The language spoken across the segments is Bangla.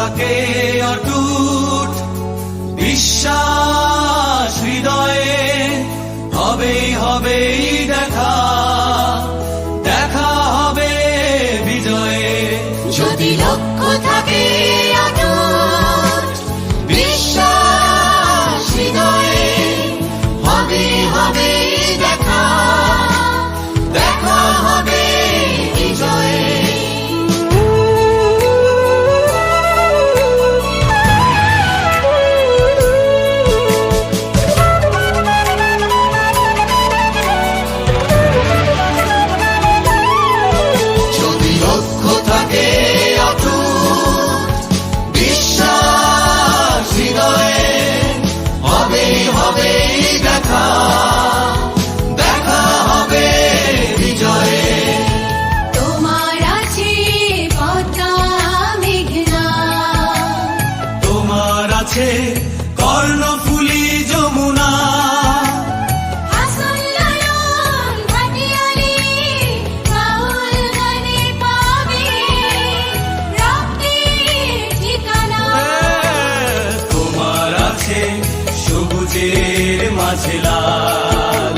থাকে অটুট বিশ্বাস হৃদয়ে, হবেই হবেই দেখা, দেখা হবে বিজয়ে। যদি লক্ষ্য থাকে অটুট বিশ্বাস হৃদয়ে, হবে হবে দেখা, দেখা হবে বিজয়ে। যদি লক্ষ্য থাকে অটুট বিশ্বাস হৃদয়ে, হবে হবে দেখা, দেখা হবে বিজয়ে। তোমার আছে পদ্মা মেঘনা, তোমার আছে কর্ণফুলী যমুনা, হাসন নয়ন ভাটিয়ালি বাউল গানে পাবে রক্তের ঠিকানা। তোমার আছে সবুজের মাঝে লাল,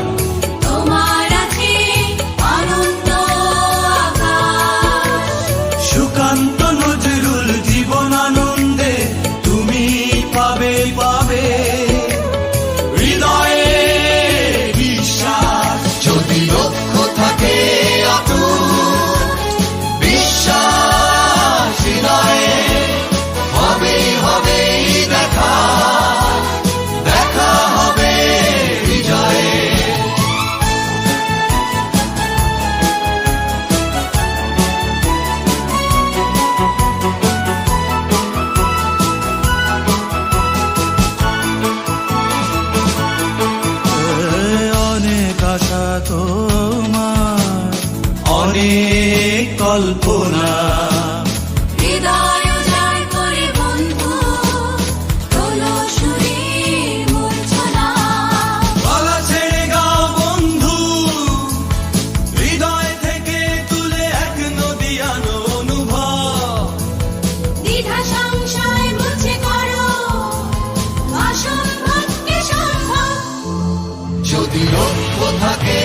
তোমার আছে অনন্ত আকাশ, সুকান্ত নজরুল জীবন আনন্দে তুমি পাবে পাবে হৃদয়ে বিশ্বাস। যদি লক্ষ্য থাকে অটুট বিশ্বাস হৃদয়ে, হবে হবে দেখা, দেখা হবে বিজয়ে। অনেক আশা তোমার, অনেক কল্পনা, হৃদয় উজাড় করে বন্ধু তোলো সুরের মূর্ছনা। গলা ছেড়ে গাও বন্ধু, হৃদয় থেকে তুলে এক নদীয়ানো অনুভব। দ্বিধা সংশয় মুছে করো অসম্ভবকে সম্ভব। যদি লক্ষ্য থাকে